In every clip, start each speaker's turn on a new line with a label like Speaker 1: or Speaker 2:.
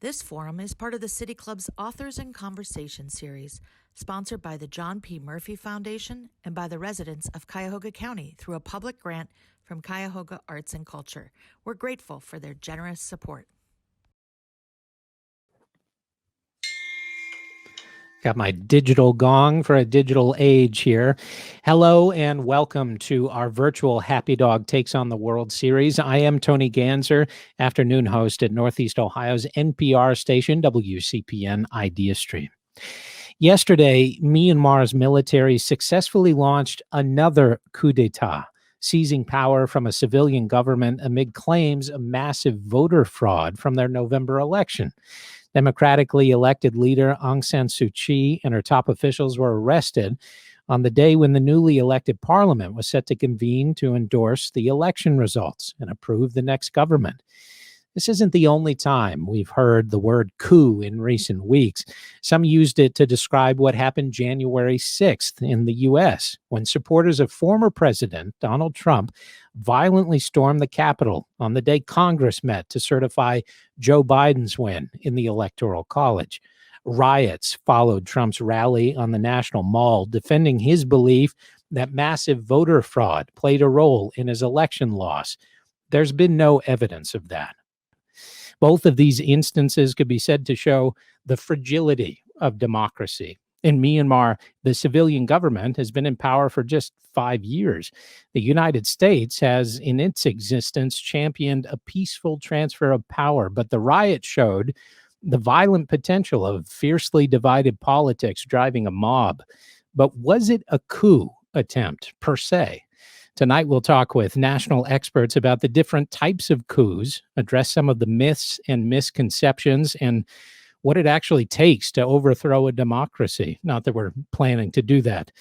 Speaker 1: This forum is part of the City Club's Authors and Conversation series, sponsored by the John P. Murphy Foundation and by the residents of Cuyahoga County through a public grant from Cuyahoga Arts and Culture. We're grateful for their generous support.
Speaker 2: Got my digital gong for a digital age here. Hello and welcome to our virtual Happy Dog Takes on the World series. I am Tony Ganser, afternoon host at Northeast Ohio's NPR station, WCPN Idea Stream. Yesterday, Myanmar's military successfully launched another coup d'etat, seizing power from a civilian government amid claims of massive voter fraud from their November election. Democratically elected leader Aung San Suu Kyi and her top officials were arrested on the day when the newly elected parliament was set to convene to endorse the election results and approve the next government. This isn't the only time we've heard the word coup in recent weeks. Some used it to describe what happened January 6th in the U.S., when supporters of former President Donald Trump violently stormed the Capitol on the day Congress met to certify Joe Biden's win in the Electoral College. Riots followed Trump's rally on the National Mall, defending his belief that massive voter fraud played a role in his election loss. There's been no evidence of that. Both of these instances could be said to show the fragility of democracy. In Myanmar, the civilian government has been in power for just 5 years. The United States has, in its existence, championed a peaceful transfer of power, but the riot showed the violent potential of fiercely divided politics driving a mob. But was it a coup attempt per se? Tonight, we'll talk with national experts about the different types of coups, address some of the myths and misconceptions, and what it actually takes to overthrow a democracy. Not that we're planning to do that.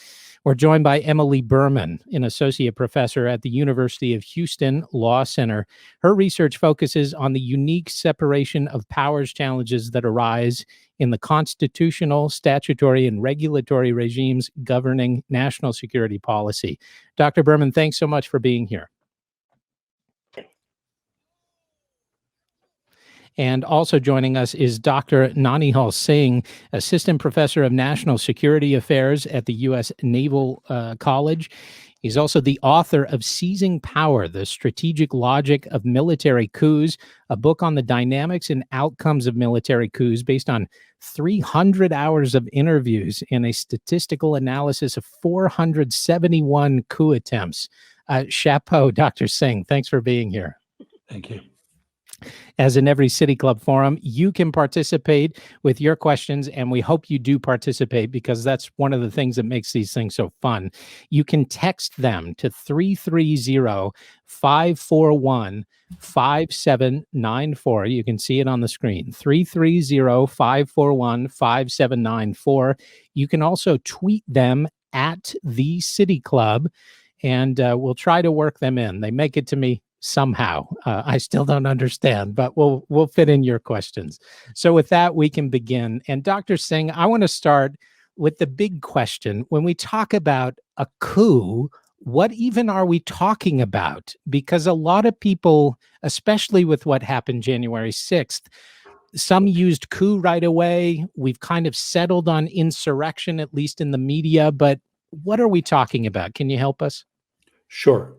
Speaker 2: We're joined by Emily Berman, an associate professor at the University of Houston Law Center. Her research focuses on the unique separation of powers challenges that arise in the constitutional, statutory, and regulatory regimes governing national security policy. Dr. Berman, thanks so much for being here. And also joining us is Dr. Nanihal Singh, Assistant Professor of National Security Affairs at the U.S. Naval College. He's also the author of Seizing Power, The Strategic Logic of Military Coups, a book on the dynamics and outcomes of military coups based on 300 hours of interviews and a statistical analysis of 471 coup attempts. Chapeau, Dr. Singh. Thanks for being here.
Speaker 3: Thank you.
Speaker 2: As in every City Club forum, you can participate with your questions, and we hope you do participate because that's one of the things that makes these things so fun. You can text them to 330-541-5794. You can see it on the screen, 330-541-5794. You can also tweet them at the City Club, and we'll try to work them in. They make it to me somehow. I still don't understand, but we'll fit in your questions. So with that, we can begin. And Dr. Singh, I want to start with the big question. When we talk about a coup, what even are we talking about? Because a lot of people, especially with what happened January 6th, some used coup right away. We've kind of settled on insurrection, at least in the media, but what are we talking about? Can you help us?
Speaker 3: Sure.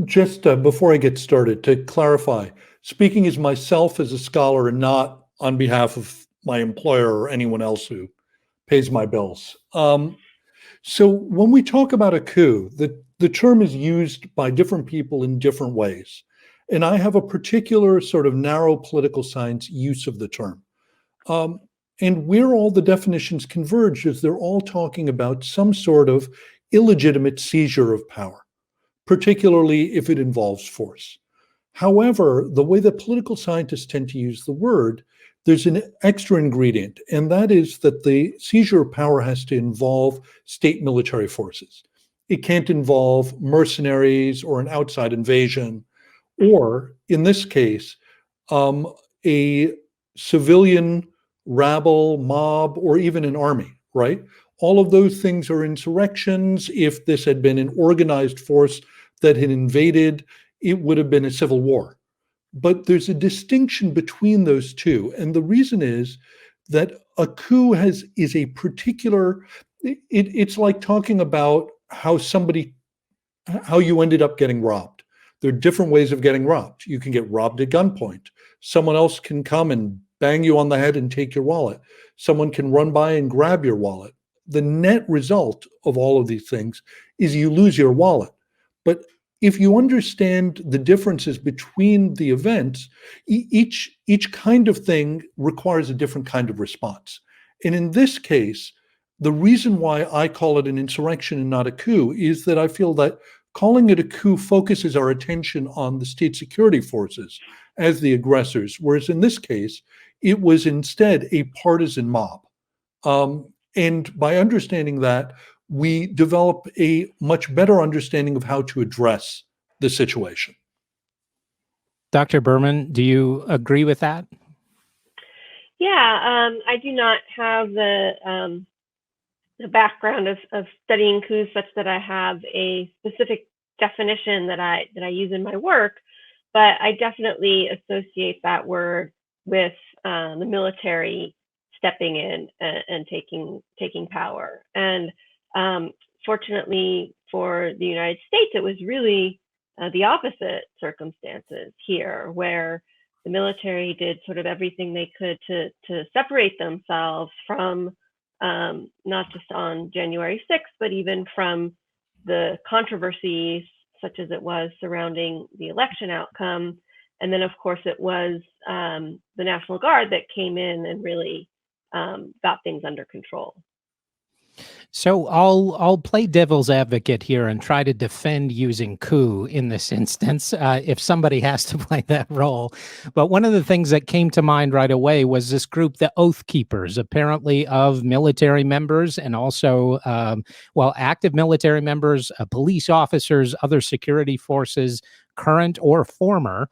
Speaker 3: Just before I get started, to clarify, speaking as myself as a scholar and not on behalf of my employer or anyone else who pays my bills. So when we talk about a coup, the term is used by different people in different ways. And I have a particular sort of narrow political science use of the term. And where all the definitions converge is they're all talking about some sort of illegitimate seizure of power, particularly if it involves force. However, the way that political scientists tend to use the word, there's an extra ingredient, and that is that the seizure of power has to involve state military forces. It can't involve mercenaries or an outside invasion, or in this case, a civilian rabble, mob, or even an army, right? All of those things are insurrections. If this had been an organized force that had invaded, it would have been a civil war. But there's a distinction between those two. And the reason is that a coup is a particular, it's like talking about how you ended up getting robbed. There are different ways of getting robbed. You can get robbed at gunpoint. Someone else can come and bang you on the head and take your wallet. Someone can run by and grab your wallet. The net result of all of these things is you lose your wallet. But if you understand the differences between the events, each kind of thing requires a different kind of response. And in this case, the reason why I call it an insurrection and not a coup is that I feel that calling it a coup focuses our attention on the state security forces as the aggressors, whereas in this case, it was instead a partisan mob. And by understanding that, we develop a much better understanding of how to address the situation.
Speaker 2: Dr. Berman, do you agree with that?
Speaker 4: Yeah, I do not have the background of studying coups such that I have a specific definition that I use in my work, but I definitely associate that word with the military stepping in and taking power. And fortunately for the United States, it was really the opposite circumstances here, where the military did sort of everything they could to separate themselves from not just on January 6th, but even from the controversies such as it was surrounding the election outcome. And then, of course, it was the National Guard that came in and really got things under control.
Speaker 2: So I'll play devil's advocate here and try to defend using coup in this instance, if somebody has to play that role. But one of the things that came to mind right away was this group, the Oath Keepers, apparently of military members and also, active military members, police officers, other security forces, current or former,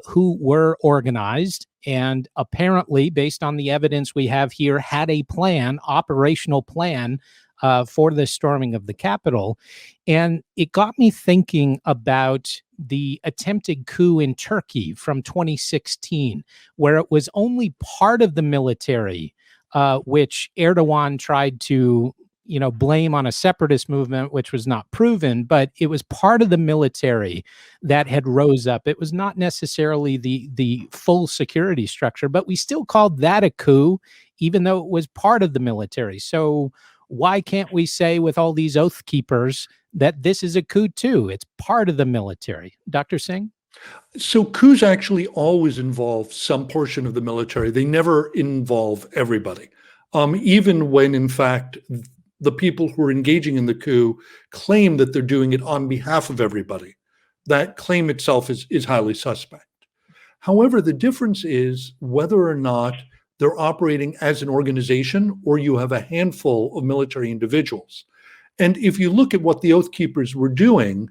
Speaker 2: who were organized and apparently, based on the evidence we have here, had a plan, operational plan, for the storming of the Capitol. And it got me thinking about the attempted coup in Turkey from 2016, where it was only part of the military, which Erdogan tried to blame on a separatist movement, which was not proven, but it was part of the military that had rose up. It was not necessarily the full security structure, but we still called that a coup, even though it was part of the military. So why can't we say with all these Oath Keepers that this is a coup too? It's part of the military. Dr. Singh?
Speaker 3: So coups actually always involve some portion of the military. They never involve everybody. Even when, in fact, the people who are engaging in the coup claim that they're doing it on behalf of everybody. That claim itself is highly suspect. However, the difference is whether or not they're operating as an organization or you have a handful of military individuals. And if you look at what the Oath Keepers were doing,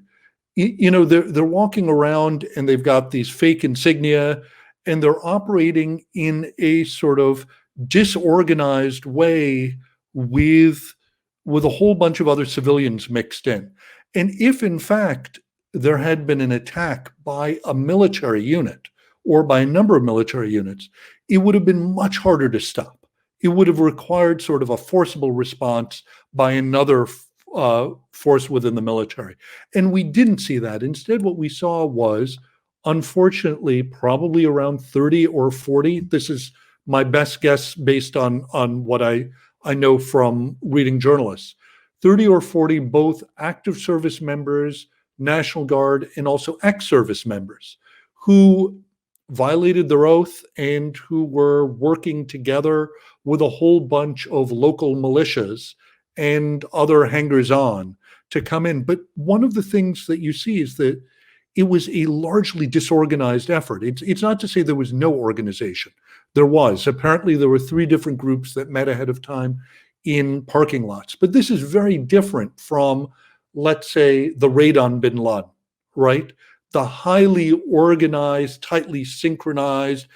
Speaker 3: they're walking around and they've got these fake insignia and they're operating in a sort of disorganized way with a whole bunch of other civilians mixed in. And if in fact there had been an attack by a military unit or by a number of military units, it would have been much harder to stop. It would have required sort of a forcible response by another force within the military. And we didn't see that. Instead, what we saw was, unfortunately, probably around 30 or 40. This is my best guess based on what I know from reading journalists, 30 or 40 both active service members, National Guard, and also ex-service members who violated their oath and who were working together with a whole bunch of local militias and other hangers-on to come in. But one of the things that you see is that it was a largely disorganized effort. It's not to say there was no organization. There was. Apparently, there were 3 different groups that met ahead of time in parking lots. But this is very different from, let's say, the raid on bin Laden, right? The highly organized, tightly synchronized,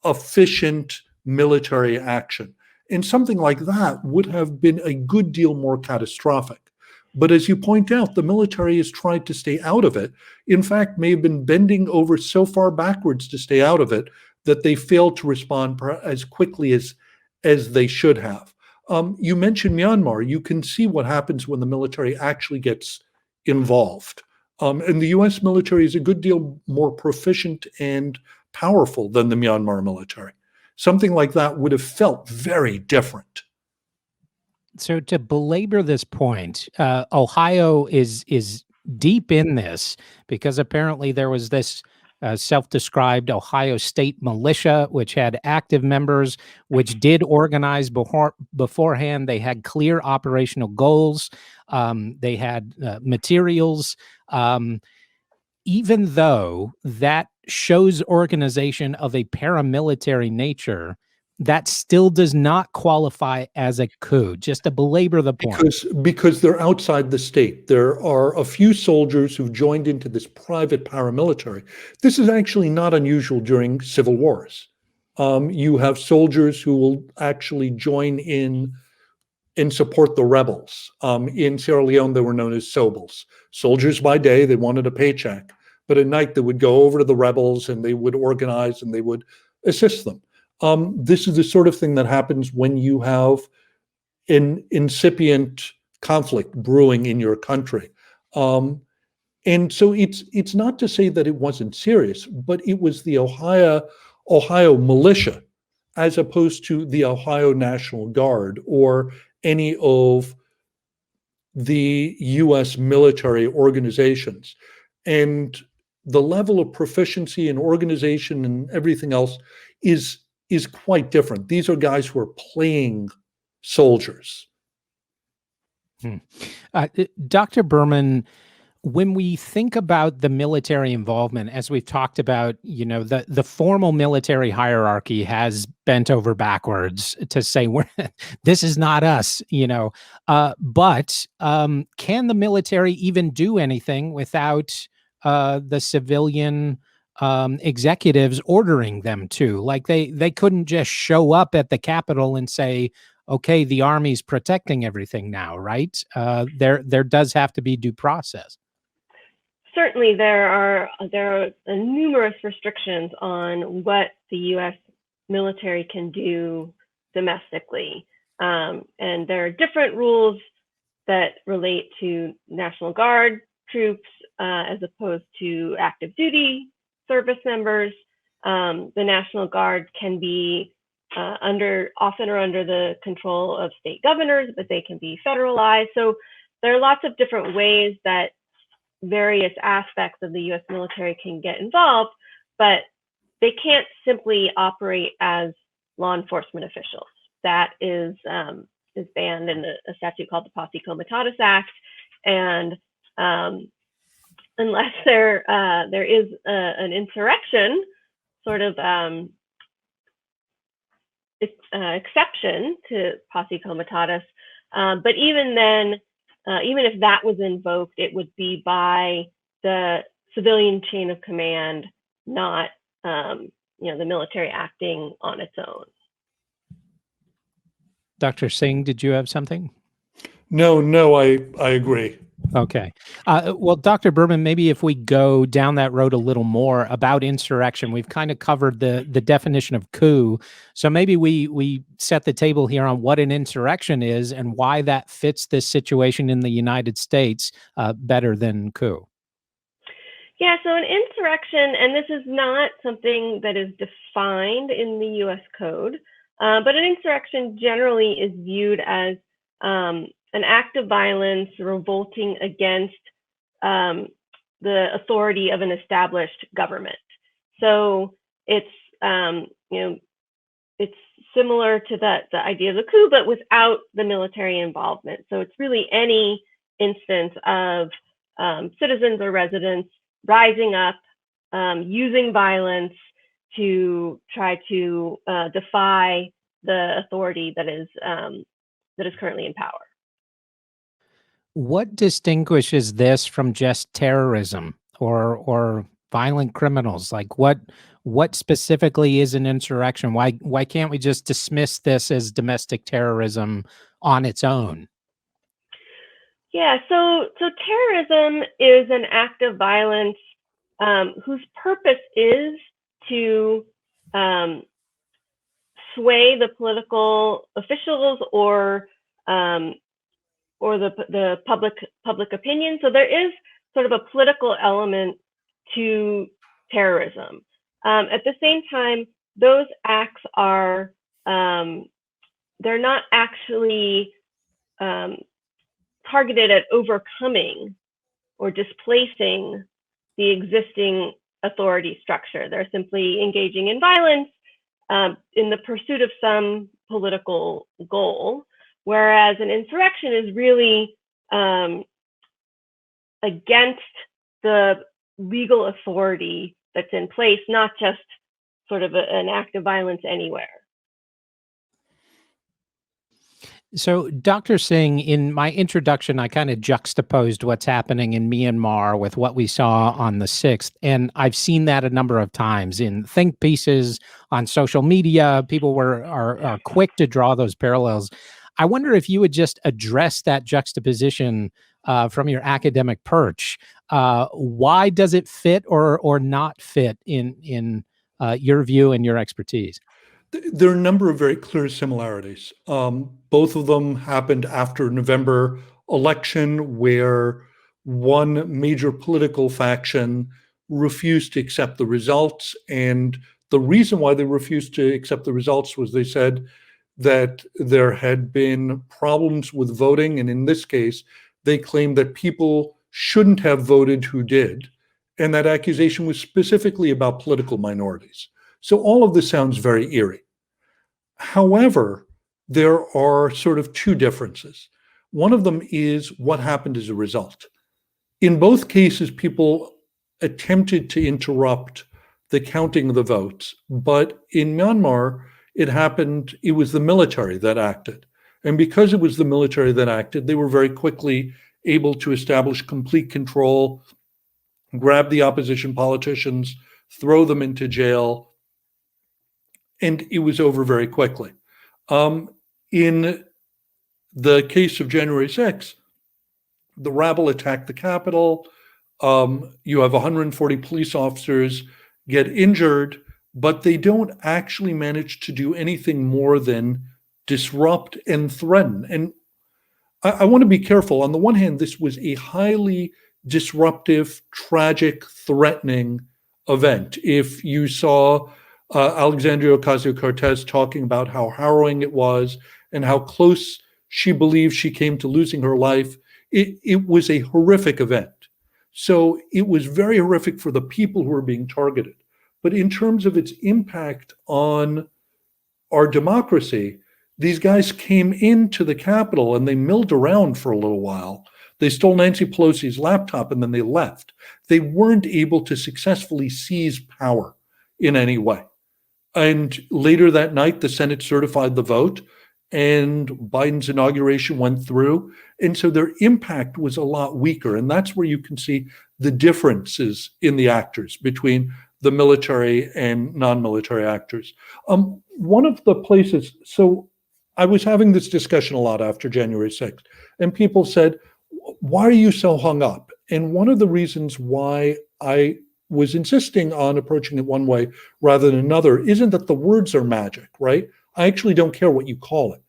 Speaker 3: efficient military action. And something like that would have been a good deal more catastrophic. But as you point out, the military has tried to stay out of it. In fact, may have been bending over so far backwards to stay out of it that they failed to respond as quickly as they should have. You mentioned Myanmar. You can see what happens when the military actually gets involved. And the US military is a good deal more proficient and powerful than the Myanmar military. Something like that would have felt very different.
Speaker 2: So to belabor this point, Ohio is deep in this because apparently there was this self-described Ohio State Militia, which had active members, which did organize beforehand. They had clear operational goals. They had materials. Even though that shows organization of a paramilitary nature, that still does not qualify as a coup, just to belabor the point.
Speaker 3: Because they're outside the state. There are a few soldiers who've joined into this private paramilitary. This is actually not unusual during civil wars. You have soldiers who will actually join in and support the rebels. In Sierra Leone, they were known as SOBLs. Soldiers by day, they wanted a paycheck. But at night, they would go over to the rebels and they would organize and they would assist them. This is the sort of thing that happens when you have an incipient conflict brewing in your country. And so it's not to say that it wasn't serious, but it was the Ohio militia, as opposed to the Ohio National Guard or any of the US military organizations. And the level of proficiency and organization and everything else is quite different. These are guys who are playing soldiers.
Speaker 2: Dr. Berman, when we think about the military involvement, as we've talked about, the formal military hierarchy has bent over backwards to say this is not us, but can the military even do anything without the civilian executives ordering them to? Like they couldn't just show up at the Capitol and say, okay, the army's protecting everything now, right? There does have to be due process.
Speaker 4: Certainly, there are numerous restrictions on what the U.S. military can do domestically, and there are different rules that relate to National Guard troops as opposed to active duty service members. The National Guard can be often under the control of state governors, but they can be federalized. So there are lots of different ways that various aspects of the U.S. military can get involved, but they can't simply operate as law enforcement officials. That is banned in a statute called the Posse Comitatus Act, and unless there is an insurrection sort of exception to Posse Comitatus, but even then, even if that was invoked, it would be by the civilian chain of command, not the military acting on its own.
Speaker 2: Dr. Singh, did you have something?
Speaker 3: No, I agree.
Speaker 2: Okay. Well, Dr. Berman, maybe if we go down that road a little more about insurrection, we've kind of covered the definition of coup. So maybe we set the table here on what an insurrection is and why that fits this situation in the United States better than coup.
Speaker 4: Yeah, so an insurrection, and this is not something that is defined in the U.S. Code, but an insurrection generally is viewed as an act of violence revolting against the authority of an established government. So it's it's similar to the idea of the coup, but without the military involvement. So it's really any instance of citizens or residents rising up, using violence to try to defy the authority that is currently in power.
Speaker 2: What distinguishes this from just terrorism or violent criminals? Like what specifically is an insurrection? Why can't we just dismiss this as domestic terrorism on its own?
Speaker 4: Yeah, so terrorism is an act of violence whose purpose is to sway the political officials or the public opinion. So there is sort of a political element to terrorism. At the same time, those acts are they're not actually targeted at overcoming or displacing the existing authority structure. They're simply engaging in violence in the pursuit of some political goal, whereas an insurrection is really against the legal authority that's in place, not just sort of an act of violence anywhere.
Speaker 2: So, Dr. Singh, in my introduction, I kind of juxtaposed what's happening in Myanmar with what we saw on the 6th. And I've seen that a number of times in think pieces on social media. People are quick to draw those parallels. I wonder if you would just address that juxtaposition from your academic perch. Why does it fit or not fit in your view and your expertise?
Speaker 3: There are a number of very clear similarities. Both of them happened after November election, where one major political faction refused to accept the results. And the reason why they refused to accept the results was they said that there had been problems with voting. And in this case, they claimed that people shouldn't have voted who did. And that accusation was specifically about political minorities. So all of this sounds very eerie. However, there are sort of two differences. One of them is what happened as a result. In both cases, people attempted to interrupt the counting of the votes, but in Myanmar, it was the military that acted. And because it was the military that acted, they were very quickly able to establish complete control, grab the opposition politicians, throw them into jail, and it was over very quickly. In the case of January 6th, the rabble attacked the Capitol. You have 140 police officers get injured, but they don't actually manage to do anything more than disrupt and threaten. And I want to be careful. On the one hand, this was a highly disruptive, tragic, threatening event. If you saw Alexandria Ocasio-Cortez talking about how harrowing it was and how close she believed she came to losing her life, it was a horrific event. So it was very horrific for the people who were being targeted. But in terms of its impact on our democracy, these guys came into the Capitol and they milled around for a little while. They stole Nancy Pelosi's laptop and then they left. They weren't able to successfully seize power in any way. And later that night, the Senate certified the vote and Biden's inauguration went through. And so their impact was a lot weaker. And that's where you can see the differences in the actors between the military and non-military actors. One of the places, so I was having this discussion a lot after January 6th, and people said, why are you so hung up? And one of the reasons why I was insisting on approaching it one way rather than another isn't that the words are magic, right? I actually don't care what you call it.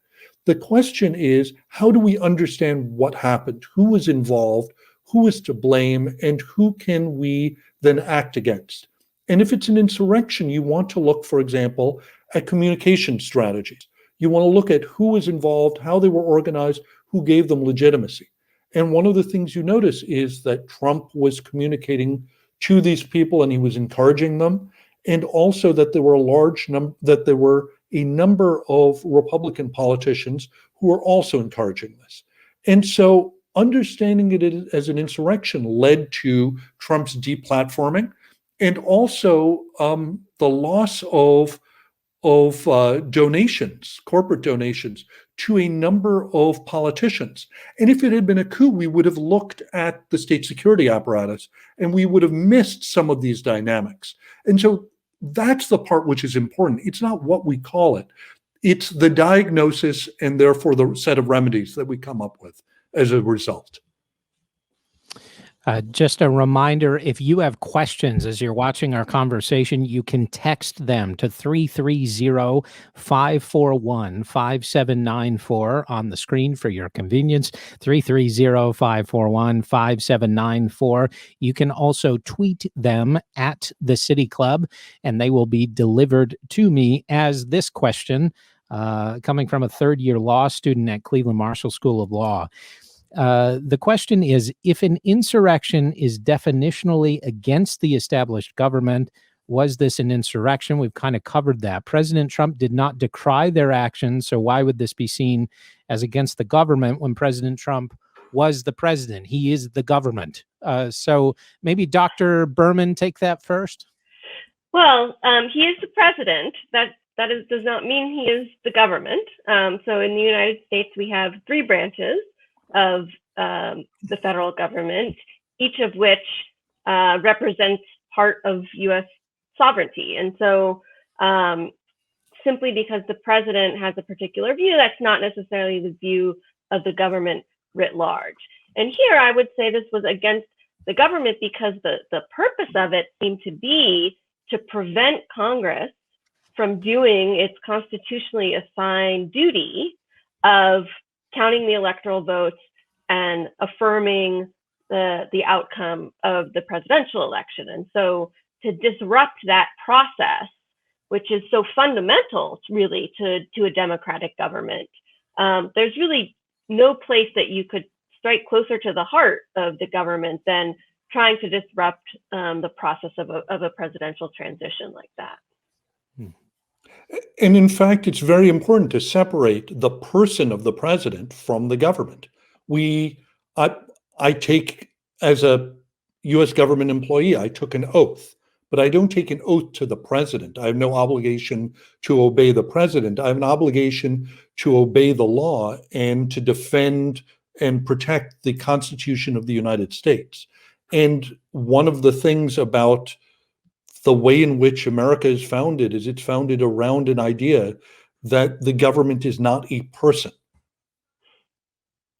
Speaker 3: The question is, how do we understand what happened? Who was involved? Who is to blame? And who can we then act against? And if it's an insurrection, you want to look, for example, at communication strategies. You want to look at who was involved, how they were organized, who gave them legitimacy. And one of the things you notice is that Trump was communicating to these people and he was encouraging them, and also that there were a number of Republican politicians who were also encouraging this. And so understanding it as an insurrection led to Trump's deplatforming and also the loss of donations, corporate donations, to a number of politicians. And if it had been a coup, we would have looked at the state security apparatus and we would have missed some of these dynamics. And so that's the part which is important. It's not what we call it. It's the diagnosis and therefore the set of remedies that we come up with as a result.
Speaker 2: Just a reminder, if you have questions as you're watching our conversation, you can text them to 330-541-5794 on the screen for your convenience, 330-541-5794. You can also tweet them at the City Club, and they will be delivered to me as this question, coming from a third-year law student at Cleveland Marshall School of Law. The question is, if an insurrection is definitionally against the established government, was this an insurrection? We've kind of covered that. President Trump did not decry their actions, so why would this be seen as against the government when President Trump was the president? He is the government. So maybe Dr. Berman take that first.
Speaker 4: Well, he is the president. That does not mean he is the government. So in the United States, we have three branches of the federal government, each of which represents part of U.S. sovereignty. And so simply because the president has a particular view, that's not necessarily the view of the government writ large. And here I would say this was against the government because the purpose of it seemed to be to prevent Congress from doing its constitutionally assigned duty of counting the electoral votes and affirming the outcome of the presidential election. And so to disrupt that process, which is so fundamental really to a democratic government, there's really no place that you could strike closer to the heart of the government than trying to disrupt the process of a presidential transition like that.
Speaker 3: And in fact, it's very important to separate the person of the president from the government. I take, as a U.S. government employee, I took an oath, but I don't take an oath to the president. I have no obligation to obey the president. I have an obligation to obey the law and to defend and protect the Constitution of the United States. And one of the things about the way in which America is founded is it's founded around an idea that the government is not a person.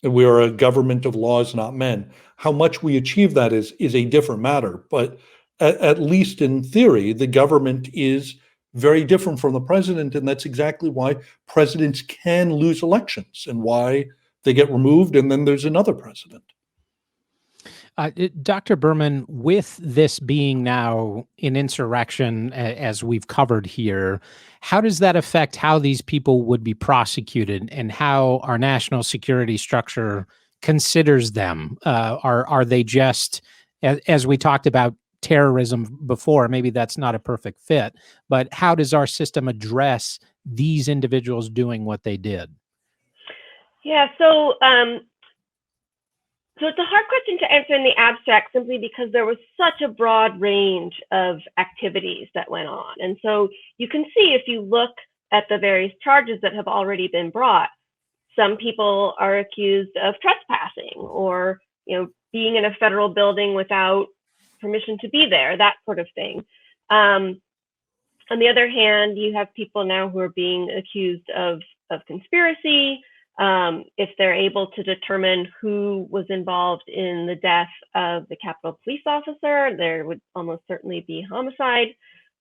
Speaker 3: We are a government of laws, not men. How much we achieve that is a different matter. But at least in theory, the government is very different from the president. And that's exactly why presidents can lose elections and why they get removed. And then there's another president.
Speaker 2: Dr. Berman, with this being now an insurrection, as we've covered here, how does that affect how these people would be prosecuted and how our national security structure considers them? Are they just, as we talked about terrorism before, maybe that's not a perfect fit, but how does our system address these individuals doing what they did?
Speaker 4: Yeah, so it's a hard question to answer in the abstract simply because there was such a broad range of activities that went on. And so you can see if you look at the various charges that have already been brought, some people are accused of trespassing or, being in a federal building without permission to be there, that sort of thing. On the other hand, you have people now who are being accused of conspiracy. If they're able to determine who was involved in the death of the Capitol Police officer, there would almost certainly be homicide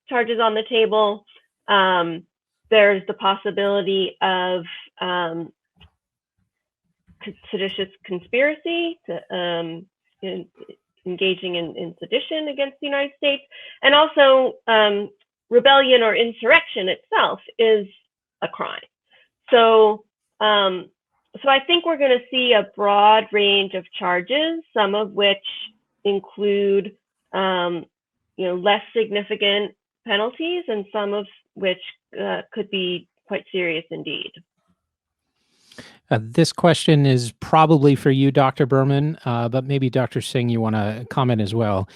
Speaker 4: charges on the table. There's the possibility of seditious conspiracy, to engaging in sedition against the United States, and also rebellion or insurrection itself is a crime. So I think we're going to see a broad range of charges, some of which include, less significant penalties, and some of which could be quite serious indeed.
Speaker 2: This question is probably for you, Dr. Berman, but maybe Dr. Singh, you want to comment as well.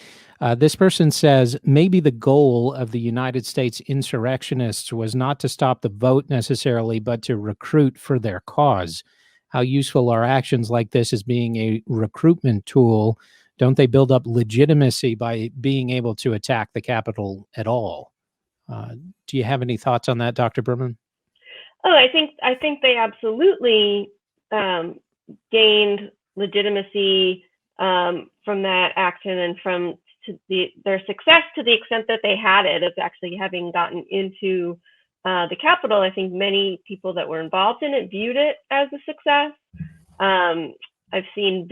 Speaker 2: This person says, maybe the goal of the United States insurrectionists was not to stop the vote necessarily, but to recruit for their cause. How useful are actions like this as being a recruitment tool? Don't they build up legitimacy by being able to attack the Capitol at all? Do you have any thoughts on that, Dr. Berman?
Speaker 4: Oh, I think they absolutely gained legitimacy from that action and from their success to the extent that they had it of actually having gotten into the Capitol. I think many people that were involved in it viewed it as a success. I've seen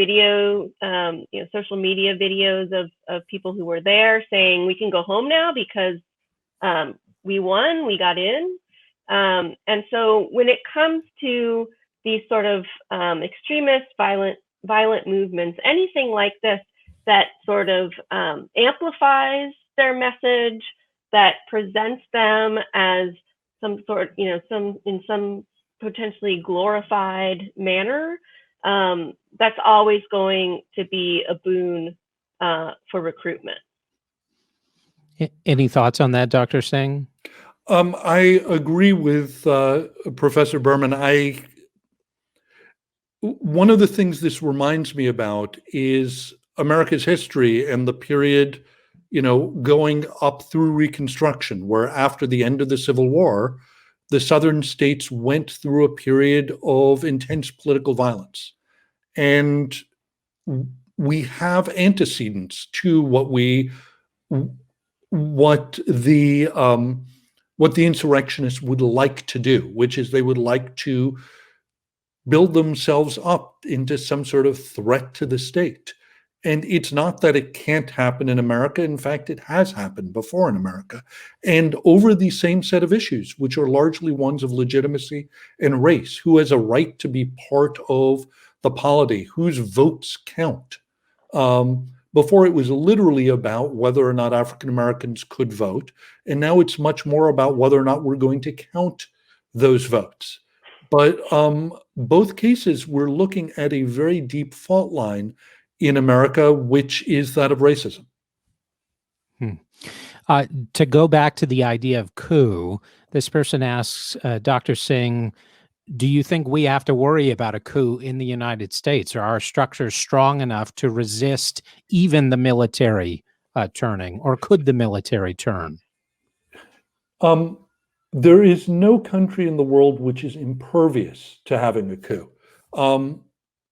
Speaker 4: social media videos of people who were there saying, we can go home now because we won, we got in. And so when it comes to these sort of extremist, violent movements, anything like this that sort of amplifies their message, that presents them as some sort, in some potentially glorified manner, that's always going to be a boon for recruitment.
Speaker 2: Any thoughts on that, Dr. Singh?
Speaker 3: I agree with Professor Berman. One of the things this reminds me about is America's history and the period, going up through Reconstruction, where after the end of the Civil War, the Southern states went through a period of intense political violence. And we have antecedents to what the insurrectionists would like to do, which is they would like to build themselves up into some sort of threat to the state. And it's not that it can't happen in America. In fact, it has happened before in America. And over the same set of issues, which are largely ones of legitimacy and race, who has a right to be part of the polity, whose votes count. Before it was literally about whether or not African Americans could vote. And now it's much more about whether or not we're going to count those votes. But both cases, we're looking at a very deep fault line in America, which is that of racism.
Speaker 2: To go back to the idea of coup, this person asks, Dr. Singh, do you think we have to worry about a coup in the United States? Are our structures strong enough to resist even the military turning, or could the military turn?
Speaker 3: There is no country in the world which is impervious to having a coup.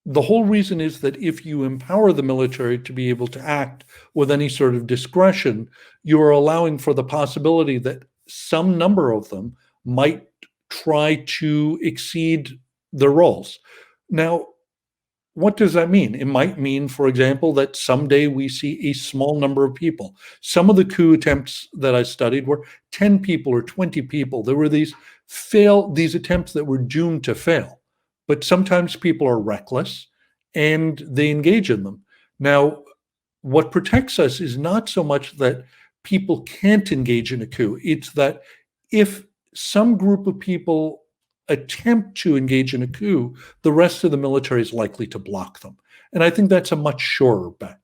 Speaker 3: The whole reason is that if you empower the military to be able to act with any sort of discretion, you are allowing for the possibility that some number of them might try to exceed their roles. Now, what does that mean? It might mean, for example, that someday we see a small number of people. Some of the coup attempts that I studied were 10 people or 20 people. There were these attempts that were doomed to fail. But sometimes people are reckless and they engage in them. Now, what protects us is not so much that people can't engage in a coup. It's that if some group of people attempt to engage in a coup, the rest of the military is likely to block them. And I think that's a much surer bet.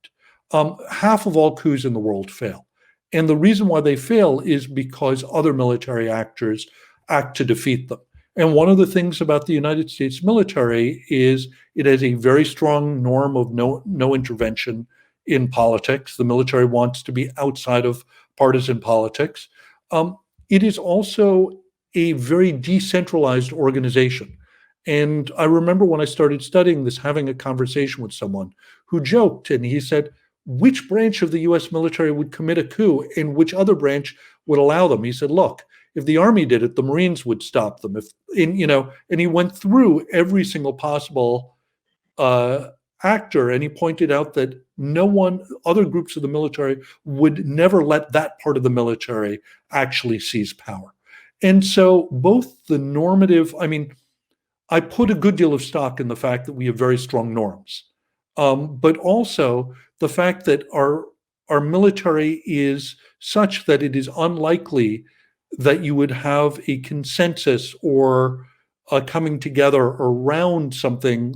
Speaker 3: Half of all coups in the world fail. And the reason why they fail is because other military actors act to defeat them. And one of the things about the United States military is it has a very strong norm of no intervention in politics. The military wants to be outside of partisan politics. It is also a very decentralized organization. And I remember when I started studying this, having a conversation with someone who joked, and he said, which branch of the US military would commit a coup and which other branch would allow them? He said, look, if the Army did it, the Marines would stop them. And he went through every single possible actor, and he pointed out that other groups of the military would never let that part of the military actually seize power. And so both the normative, I put a good deal of stock in the fact that we have very strong norms, but also the fact that our military is such that it is unlikely that you would have a consensus or a coming together around something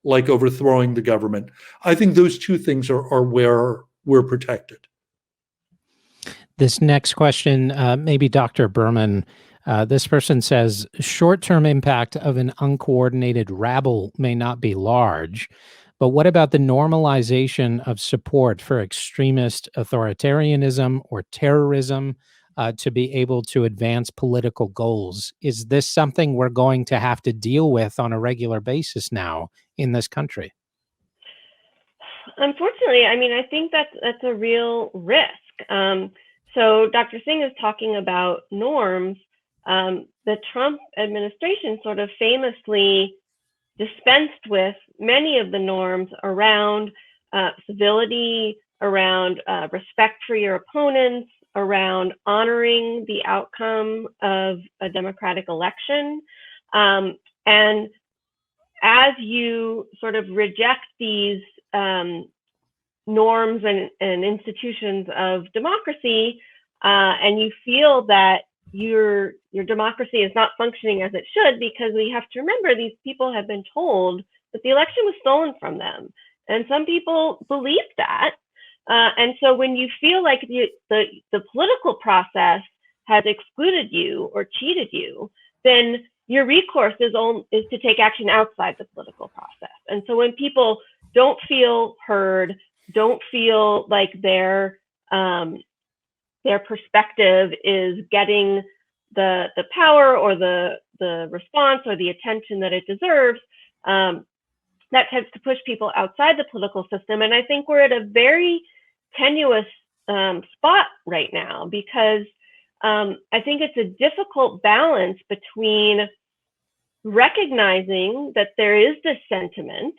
Speaker 3: like overthrowing the government. I think those two things are where we're protected.
Speaker 2: This next question, maybe Dr. Berman, this person says, short-term impact of an uncoordinated rabble may not be large, but what about the normalization of support for extremist authoritarianism or terrorism to be able to advance political goals? Is this something we're going to have to deal with on a regular basis now in this country?
Speaker 4: Unfortunately, I mean, I think that's a real risk. So Dr. Singh is talking about norms. The Trump administration sort of famously dispensed with many of the norms around civility, around respect for your opponents, around honoring the outcome of a democratic election. And as you sort of reject these norms and institutions of democracy, and you feel that your democracy is not functioning as it should, because we have to remember these people have been told that the election was stolen from them, and some people believe that. And so when you feel like the political process has excluded you or cheated you, then your recourse is to take action outside the political process. And so when people don't feel heard, don't feel like their perspective is getting the power or the response or the attention that it deserves, that tends to push people outside the political system. And I think we're at a very tenuous spot right now, because I think it's a difficult balance between recognizing that there is this sentiment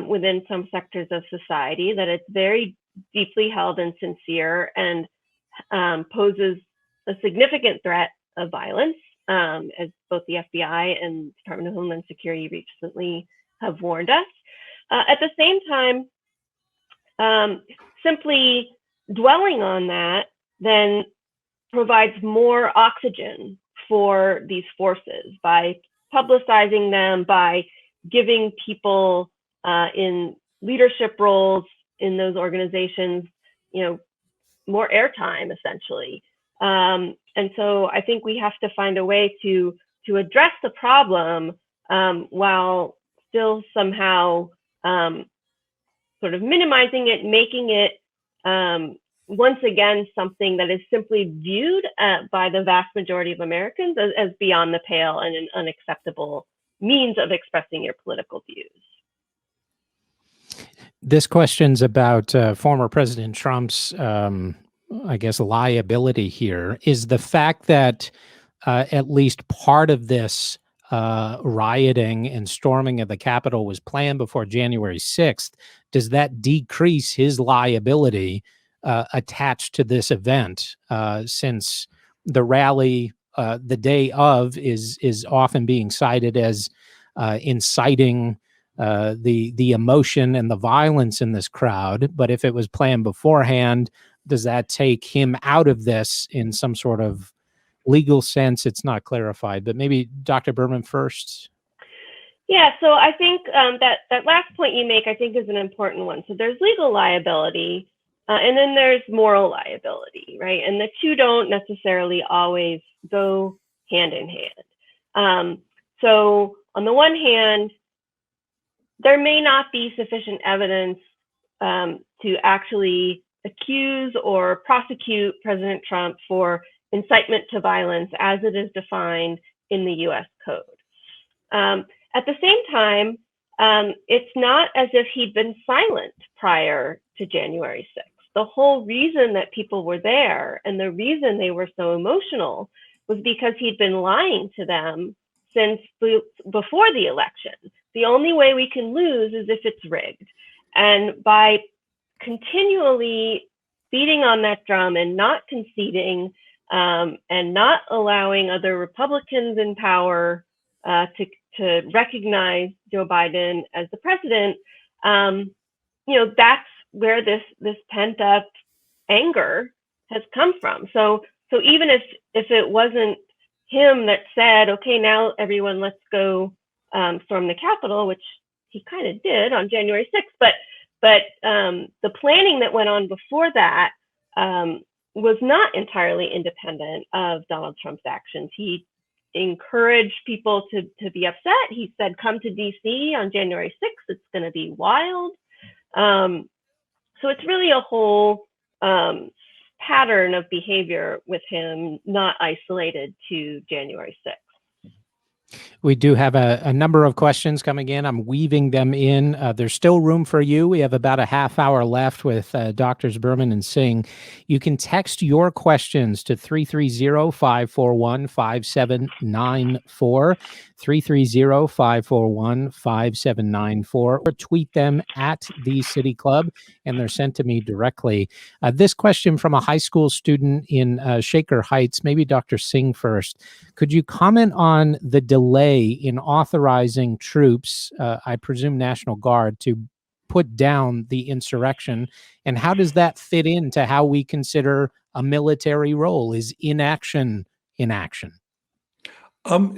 Speaker 4: within some sectors of society, that it's very deeply held and sincere and poses a significant threat of violence, as both the FBI and Department of Homeland Security recently have warned us. At the same time, simply dwelling on that then provides more oxygen for these forces by publicizing them, by giving people in leadership roles in those organizations, more airtime, essentially. And so I think we have to find a way to address the problem while still somehow sort of minimizing it, making it once again something that is simply viewed by the vast majority of Americans as beyond the pale and an unacceptable means of expressing your political views.
Speaker 2: This question's about former President Trump's, I guess, liability here. Is the fact that at least part of this rioting and storming of the Capitol was planned before January 6th, does that decrease his liability attached to this event, since the rally the day of is often being cited as inciting the emotion and the violence in this crowd? But if it was planned beforehand, does that take him out of this in some sort of legal sense? It's not clarified, but maybe Dr. Berman first.
Speaker 4: Yeah, so I think that last point you make, I think, is an important one. So there's legal liability, and then there's moral liability, right? And the two don't necessarily always go hand in hand. So on the one hand, there may not be sufficient evidence to actually accuse or prosecute President Trump for incitement to violence as it is defined in the US Code. At the same time, it's not as if he'd been silent prior to January 6th. The whole reason that people were there and the reason they were so emotional was because he'd been lying to them since before the election. The only way we can lose is if it's rigged. And by continually beating on that drum and not conceding and not allowing other Republicans in power to recognize Joe Biden as the president, that's where this pent up anger has come from. So even if it wasn't him that said, okay, now everyone, let's go storm the Capitol, which he kind of did on January 6th, but the planning that went on before that was not entirely independent of Donald Trump's actions. He encouraged people to be upset. He said, come to DC on January 6th, it's going to be wild. So it's really a whole pattern of behavior with him, not isolated to January 6th.
Speaker 2: We do have a number of questions coming in. I'm weaving them in. There's still room for you. We have about a half hour left with Drs. Berman and Singh. You can text your questions to 330-541-5794, 330-541-5794, or tweet them at the City Club, and they're sent to me directly. This question from a high school student in Shaker Heights, maybe Dr. Singh first. Could you comment on the delay in authorizing troops, I presume National Guard, to put down the insurrection? And how does that fit into how we consider a military role? Is inaction inaction?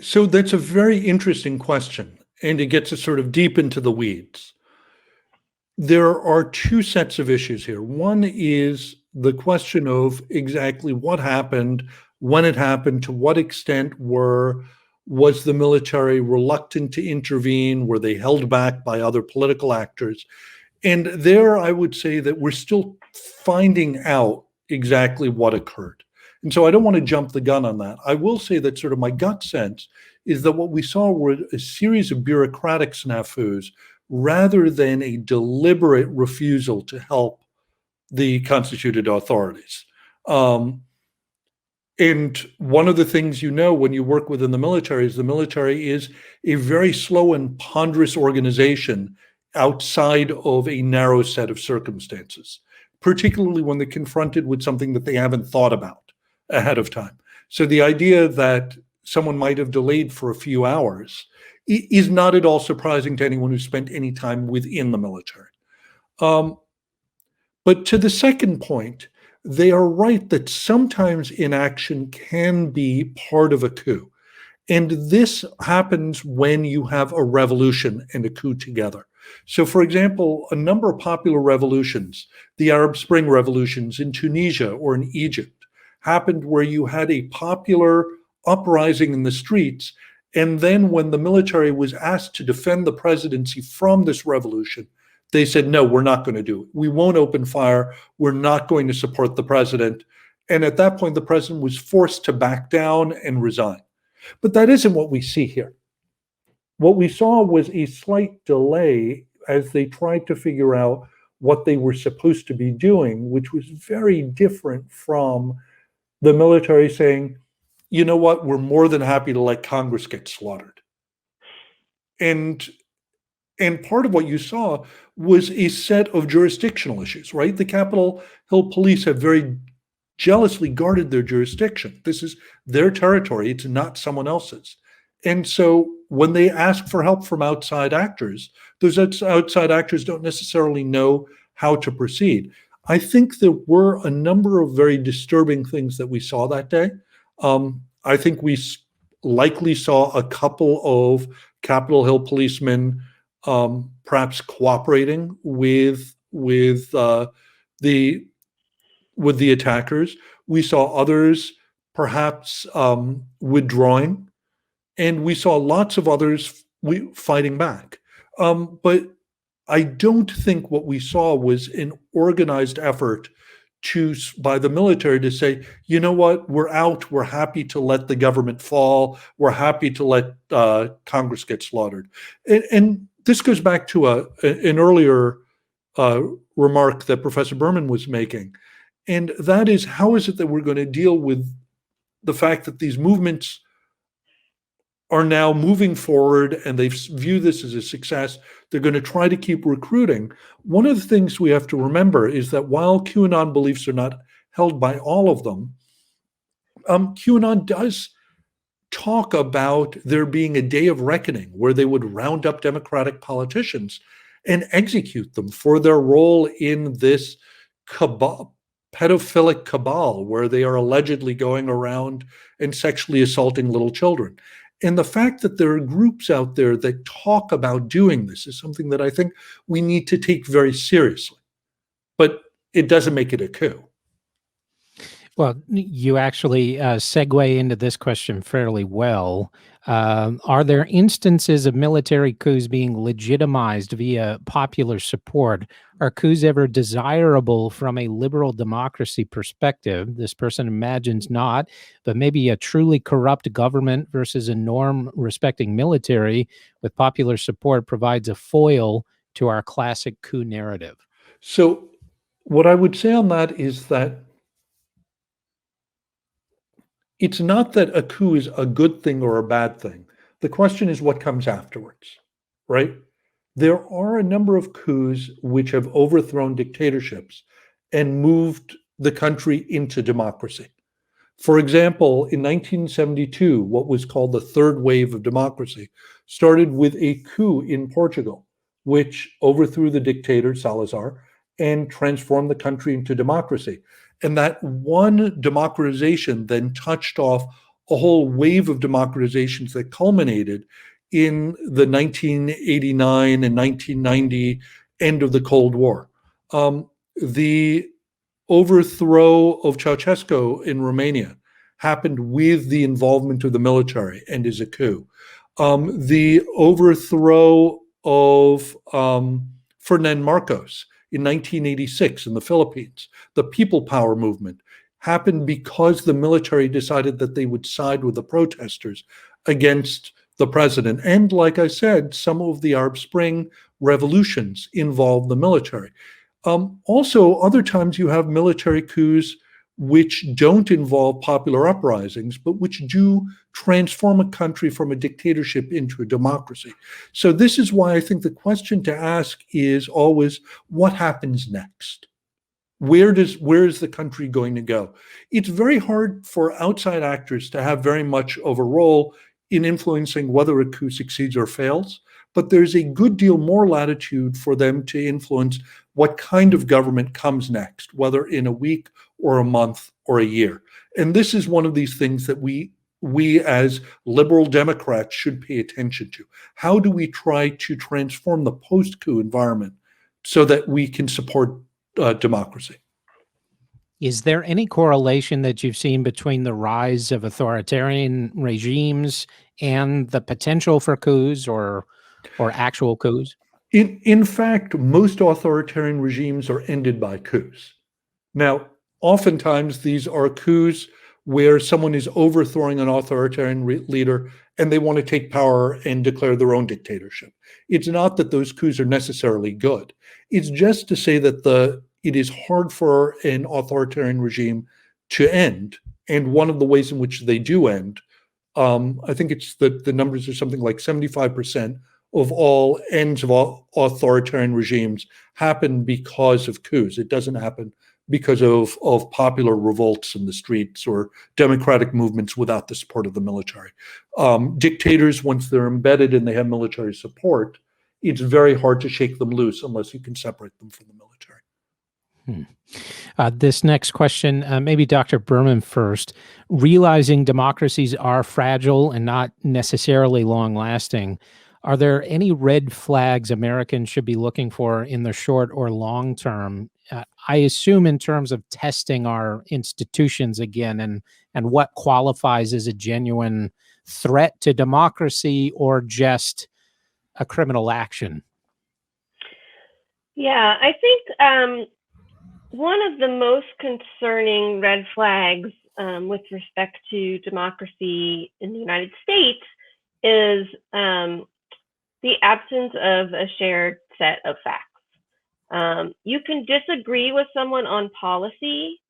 Speaker 3: So that's a very interesting question, and it gets us sort of deep into the weeds. There are two sets of issues here. One is the question of exactly what happened, when it happened, to what extent was the military reluctant to intervene? Were they held back by other political actors? And there, I would say that we're still finding out exactly what occurred. And so I don't want to jump the gun on that. I will say that sort of my gut sense is that what we saw were a series of bureaucratic snafus rather than a deliberate refusal to help the constituted authorities. And one of the things you know when you work within the military is a very slow and ponderous organization outside of a narrow set of circumstances, particularly when they're confronted with something that they haven't thought about ahead of time. So the idea that someone might have delayed for a few hours is not at all surprising to anyone who spent any time within the military. But to the second point, they are right that sometimes inaction can be part of a coup. And this happens when you have a revolution and a coup together. So, for example, a number of popular revolutions, the Arab Spring revolutions in Tunisia or in Egypt, happened where you had a popular uprising in the streets. And then when the military was asked to defend the presidency from this revolution, they said, no, we're not going to do it. We won't open fire. We're not going to support the president. And at that point, the president was forced to back down and resign. But that isn't what we see here. What we saw was a slight delay as they tried to figure out what they were supposed to be doing, which was very different from the military saying, you know what, we're more than happy to let Congress get slaughtered. And part of what you saw was a set of jurisdictional issues, right? The Capitol Hill police have very jealously guarded their jurisdiction. This is their territory. It's not someone else's. And so when they ask for help from outside actors, those outside actors don't necessarily know how to proceed. I think there were a number of very disturbing things that we saw that day. I think we likely saw a couple of Capitol Hill policemen perhaps cooperating with the attackers. We saw others perhaps withdrawing, and we saw lots of others fighting back. But I don't think what we saw was an organized effort by the military to say, you know what, we're out, we're happy to let the government fall, we're happy to let Congress get slaughtered. And this goes back to an earlier remark that Professor Berman was making. And that is, how is it that we're going to deal with the fact that these movements are now moving forward and they view this as a success? They're going to try to keep recruiting. One of the things we have to remember is that while QAnon beliefs are not held by all of them, QAnon does talk about there being a day of reckoning where they would round up Democratic politicians and execute them for their role in this pedophilic cabal where they are allegedly going around and sexually assaulting little children. And the fact that there are groups out there that talk about doing this is something that I think we need to take very seriously. But it doesn't make it a coup.
Speaker 2: Well, you actually segue into this question fairly well. Are there instances of military coups being legitimized via popular support? Are coups ever desirable from a liberal democracy perspective? This person imagines not, but maybe a truly corrupt government versus a norm-respecting military with popular support provides a foil to our classic coup narrative.
Speaker 3: So what I would say on that is that it's not that a coup is a good thing or a bad thing. The question is what comes afterwards, right? There are a number of coups which have overthrown dictatorships and moved the country into democracy. For example, in 1972, what was called the third wave of democracy started with a coup in Portugal, which overthrew the dictator Salazar and transformed the country into democracy. And that one democratization then touched off a whole wave of democratizations that culminated in the 1989 and 1990 end of the Cold War. The overthrow of Chaucesco in Romania happened with the involvement of the military and is a coup. The overthrow of Ferdinand Marcos in 1986 in the Philippines, the People Power movement, happened because the military decided that they would side with the protesters against the president. And like I said, some of the Arab Spring revolutions involved the military. Also, other times you have military coups which don't involve popular uprisings, but which do transform a country from a dictatorship into a democracy. So this is why I think the question to ask is always, what happens next? Where is the country going to go? It's very hard for outside actors to have very much of a role in influencing whether a coup succeeds or fails, but there's a good deal more latitude for them to influence what kind of government comes next, whether in a week or a month or a year. And this is one of these things that we as liberal Democrats should pay attention to. How do we try to transform the post-coup environment so that we can support democracy?
Speaker 2: Is there any correlation that you've seen between the rise of authoritarian regimes and the potential for coups or actual coups?
Speaker 3: In fact, most authoritarian regimes are ended by coups. Now, oftentimes these are coups where someone is overthrowing an authoritarian leader and they want to take power and declare their own dictatorship. It's not that those coups are necessarily good. It's just to say that it is hard for an authoritarian regime to end. And one of the ways in which they do end, I think it's the numbers are something like 75% of all ends of authoritarian regimes happen because of coups. It doesn't happen because of popular revolts in the streets or democratic movements without the support of the military. Dictators, once they're embedded and they have military support, it's very hard to shake them loose unless you can separate them from the military.
Speaker 2: This next question, maybe Dr. Berman first. Realizing democracies are fragile and not necessarily long-lasting, are there any red flags Americans should be looking for in the short or long term? I assume in terms of testing our institutions again and what qualifies as a genuine threat to democracy or just a criminal action.
Speaker 4: Yeah, I think one of the most concerning red flags with respect to democracy in the United States is the absence of a shared set of facts. You can disagree with someone on policy,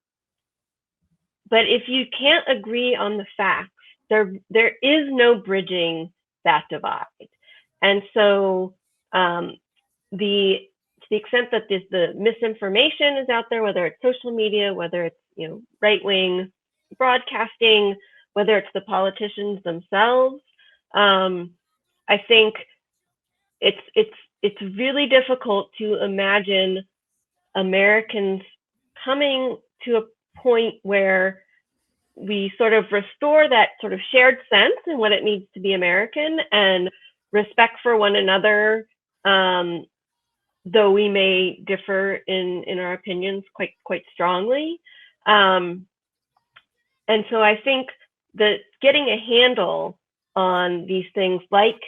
Speaker 4: but if you can't agree on the facts, there is no bridging that divide. And so to the extent that the misinformation is out there, whether it's social media, whether it's right-wing broadcasting, whether it's the politicians themselves, I think it's really difficult to imagine Americans coming to a point where we sort of restore that sort of shared sense in what it means to be American and respect for one another, though we may differ in our opinions quite strongly. And so I think that getting a handle on these things like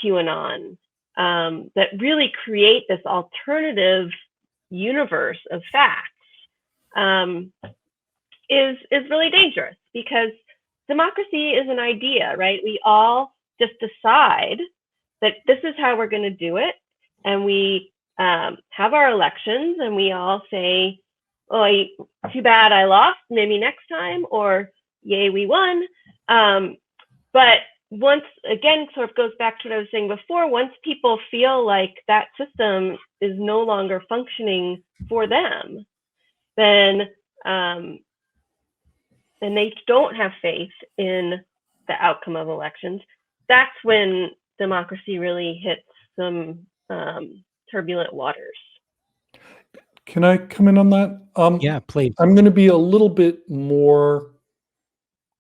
Speaker 4: QAnon that really create this alternative universe of facts is really dangerous, because democracy is an idea, right? We all just decide that this is how we're going to do it, and we have our elections, and we all say, "Oh, too bad I lost. Maybe next time," or "Yay, we won." But once again, sort of goes back to what I was saying before. Once people feel like that system is no longer functioning for them, then they don't have faith in the outcome of elections. That's when democracy really hits some turbulent waters.
Speaker 3: Can I come in on that?
Speaker 2: Yeah, please.
Speaker 3: I'm going to be a little bit more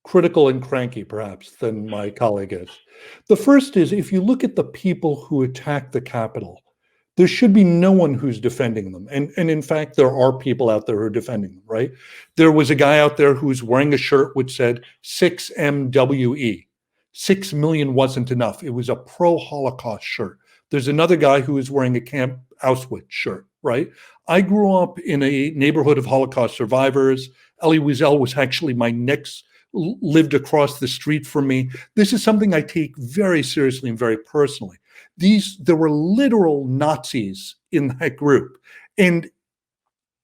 Speaker 3: critical and cranky, perhaps, than my colleague is. The first is, if you look at the people who attacked the Capitol, there should be no one who's defending them. And in fact, there are people out there who are defending them, right? There was a guy out there who's wearing a shirt which said 6MWE. 6 million wasn't enough. It was a pro-Holocaust shirt. There's another guy who is wearing a Camp Auschwitz shirt, right? I grew up in a neighborhood of Holocaust survivors. Elie Wiesel was actually my next, lived across the street from me. This is something I take very seriously and very personally. There were literal Nazis in that group. And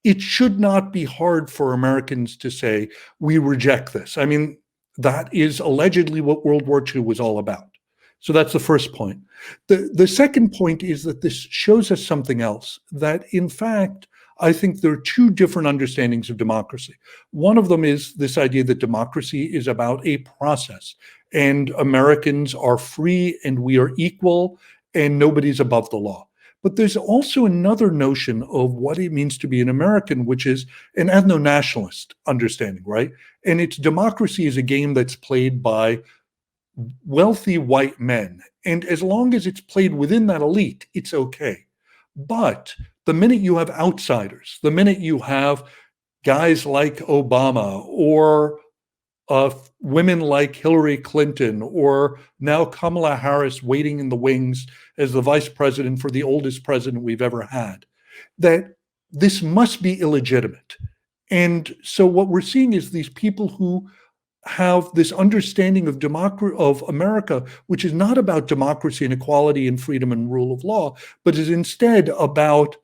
Speaker 3: it should not be hard for Americans to say, we reject this. I mean, that is allegedly what World War II was all about. So that's the first point. The second point is that this shows us something else, that in fact, I think there are two different understandings of democracy. One of them is this idea that democracy is about a process, and Americans are free and we are equal and nobody's above the law. But there's also another notion of what it means to be an American, which is an ethno-nationalist understanding, right? And it's democracy is a game that's played by wealthy white men. And as long as it's played within that elite, it's okay. But the minute you have outsiders, the minute you have guys like Obama or women like Hillary Clinton, or now Kamala Harris waiting in the wings as the vice president for the oldest president we've ever had, that this must be illegitimate. And so what we're seeing is these people who have this understanding of America, which is not about democracy and equality and freedom and rule of law, but is instead about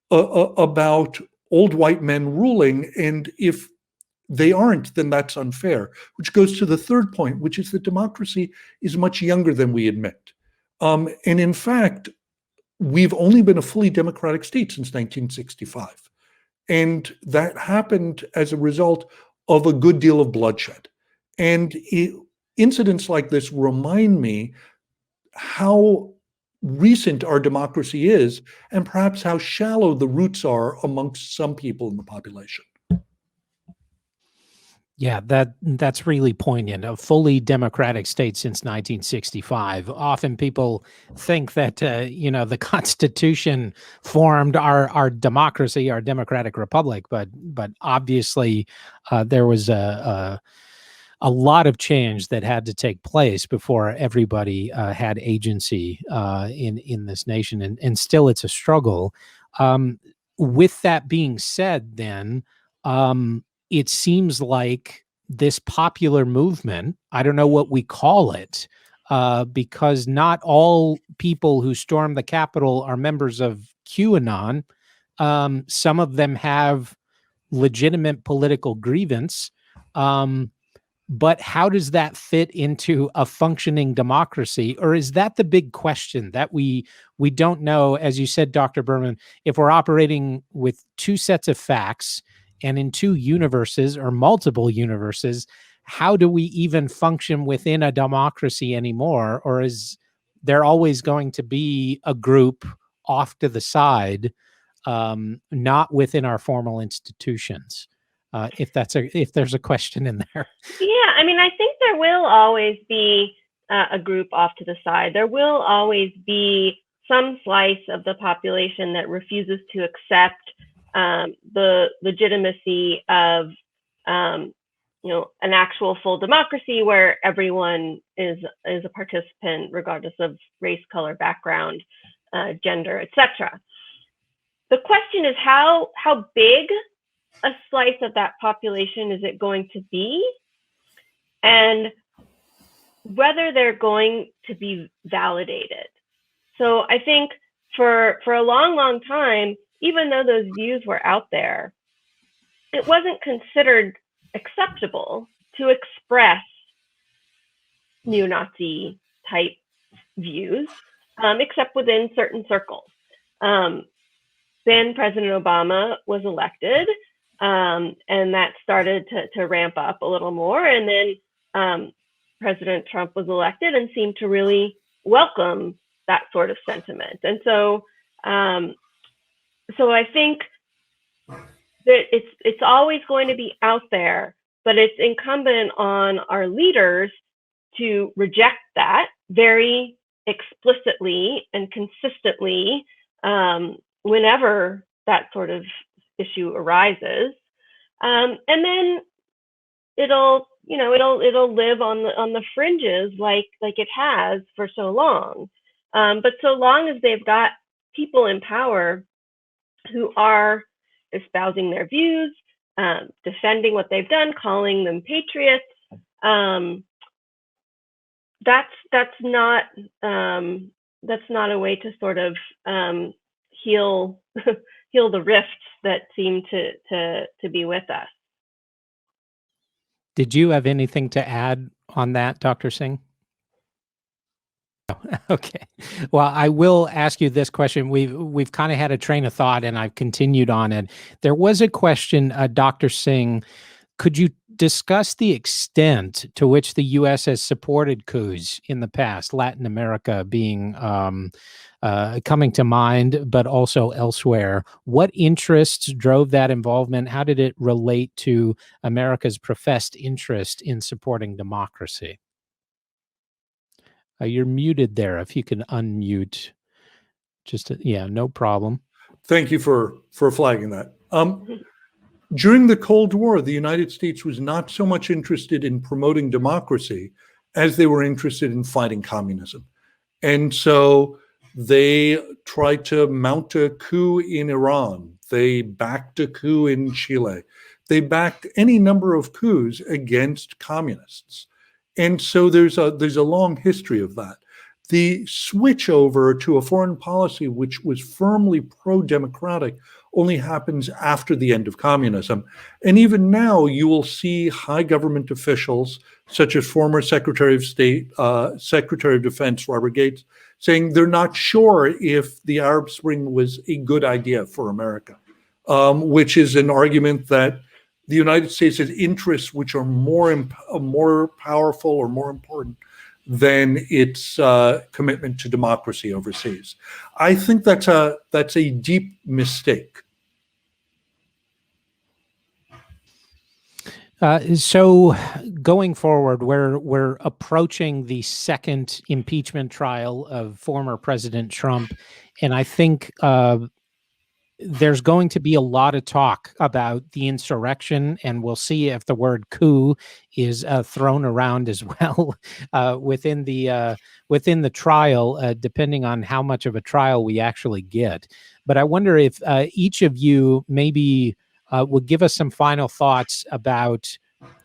Speaker 3: old white men ruling. And if they aren't, then that's unfair, which goes to the third point, which is that democracy is much younger than we admit. And in fact, we've only been a fully democratic state since 1965. And that happened as a result of a good deal of bloodshed. And incidents like this remind me how recent our democracy is, and perhaps how shallow the roots are amongst some people in the population.
Speaker 2: Yeah, that's really poignant. A fully democratic state since 1965. Often people think that the Constitution formed our democracy, our democratic republic, but obviously there was a lot of change that had to take place before everybody had agency in this nation, and still it's a struggle. With that being said, then. It seems like this popular movement, I don't know what we call it, because not all people who storm the Capitol are members of QAnon. Some of them have legitimate political grievance. But how does that fit into a functioning democracy? Or is that the big question that we don't know? As you said, Dr. Berman, if we're operating with two sets of facts and in two universes or multiple universes, how do we even function within a democracy anymore? Or is there always going to be a group off to the side, not within our formal institutions? If there's a question in there.
Speaker 4: Yeah, I mean, I think there will always be a group off to the side. There will always be some slice of the population that refuses to accept the legitimacy of an actual full democracy where everyone is a participant, regardless of race, color, background, gender, etc. The question is how big a slice of that population is it going to be, and whether they're going to be validated. So I think for a long time, even though those views were out there, it wasn't considered acceptable to express neo-Nazi type views, except within certain circles. Then President Obama was elected, and that started to ramp up a little more. And then President Trump was elected and seemed to really welcome that sort of sentiment. And so I think that it's always going to be out there, but it's incumbent on our leaders to reject that very explicitly and consistently whenever that sort of issue arises, and then it'll live on the fringes like it has for so long. But so long as they've got people in power who are espousing their views, defending what they've done, calling them patriots, that's not a way to sort of heal the rifts that seem to be with us.
Speaker 2: Did you have anything to add on that, Dr. Singh? Okay. Well, I will ask you this question. We've kind of had a train of thought, and I've continued on it. There was a question, Dr. Singh. Could you discuss the extent to which the U.S. has supported coups in the past, Latin America being coming to mind, but also elsewhere? What interests drove that involvement? How did it relate to America's professed interest in supporting democracy? You're muted there. If you can unmute, no problem.
Speaker 3: Thank you for flagging that. During the Cold War, the United States was not so much interested in promoting democracy as they were interested in fighting communism. And so they tried to mount a coup in Iran. They backed a coup in Chile. They backed any number of coups against communists. And so there's a long history of that. The switch over to a foreign policy which was firmly pro-democratic only happens after the end of communism. And even now, you will see high government officials, such as former Secretary of State, Secretary of Defense Robert Gates, saying they're not sure if the Arab Spring was a good idea for America, which is an argument that the United States has interests which are more powerful or more important than its commitment to democracy overseas. I think that's a deep mistake.
Speaker 2: So going forward, we're approaching the second impeachment trial of former President Trump, and I think there's going to be a lot of talk about the insurrection, and we'll see if the word coup is thrown around as well within the trial, depending on how much of a trial we actually get. But I wonder if each of you maybe would give us some final thoughts about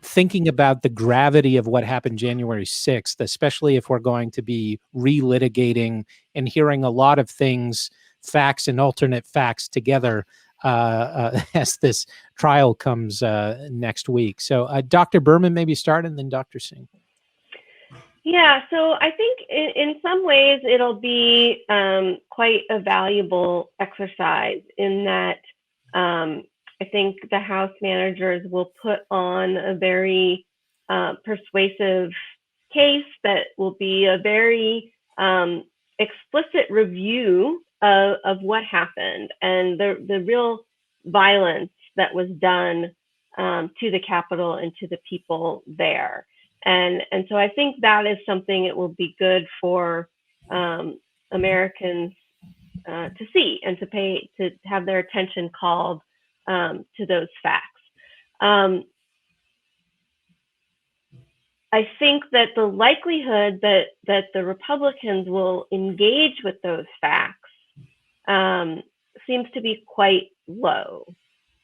Speaker 2: thinking about the gravity of what happened January 6th, especially if we're going to be relitigating and hearing a lot of things, facts and alternate facts together as this trial comes next week. So Dr. Berman, maybe start, and then Dr. Singh.
Speaker 4: Yeah, so I think in some ways it'll be quite a valuable exercise in that I think the House managers will put on a very persuasive case that will be a very explicit review of what happened and the real violence that was done to the Capitol and to the people there. And so I think that is something it will be good for Americans to see and to have their attention called to those facts. I think that the likelihood that the Republicans will engage with those facts seems to be quite low.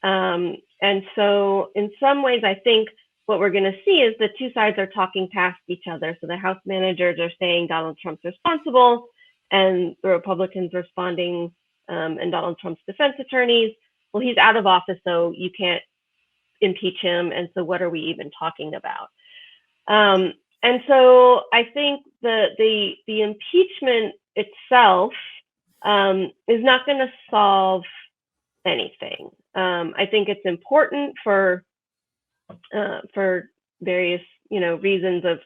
Speaker 4: And so in some ways, I think what we're going to see is the two sides are talking past each other. So the House managers are saying Donald Trump's responsible, and the Republicans responding, and Donald Trump's defense attorneys, well, he's out of office, so you can't impeach him. And so what are we even talking about? And so I think the impeachment itself is not going to solve anything. I think it's important for various, reasons of,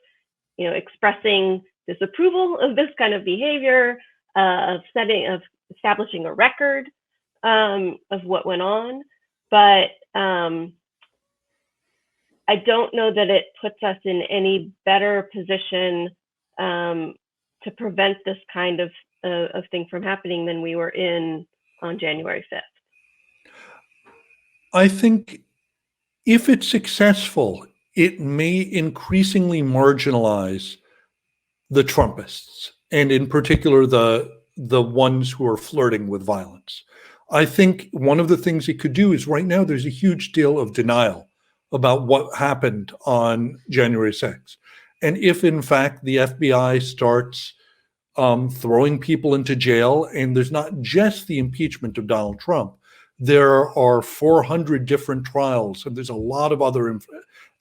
Speaker 4: expressing disapproval of this kind of behavior, of establishing a record of what went on. But I don't know that it puts us in any better position to prevent this kind of thing from happening than we were in on January 5th.
Speaker 3: I think if it's successful, it may increasingly marginalize the Trumpists, and in particular the ones who are flirting with violence. I think one of the things it could do is, right now there's a huge deal of denial about what happened on January 6th. And if in fact the FBI starts throwing people into jail, and there's not just the impeachment of Donald Trump, there are 400 different trials, and there's a lot of other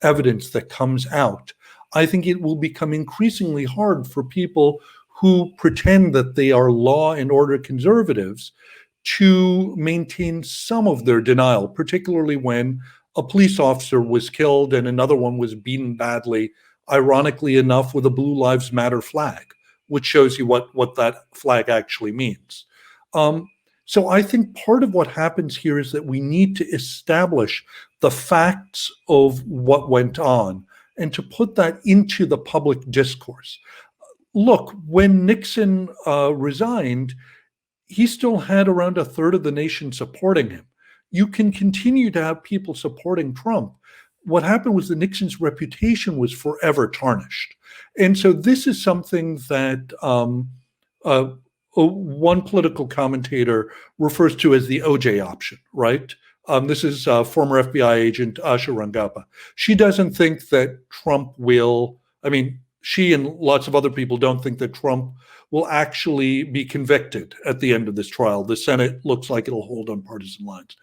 Speaker 3: evidence that comes out, I think it will become increasingly hard for people who pretend that they are law and order conservatives to maintain some of their denial, particularly when a police officer was killed and another one was beaten badly, ironically enough, with a Blue Lives Matter flag, which shows you what that flag actually means. So I think part of what happens here is that we need to establish the facts of what went on and to put that into the public discourse. Look, when Nixon resigned, he still had around a third of the nation supporting him. You can continue to have people supporting Trump. What happened was that Nixon's reputation was forever tarnished. And so this is something that one political commentator refers to as the OJ option, right? This is former FBI agent Asha Rangappa. She doesn't think that Trump will, she and lots of other people don't think that Trump will actually be convicted at the end of this trial. The Senate looks like it'll hold on partisan lines.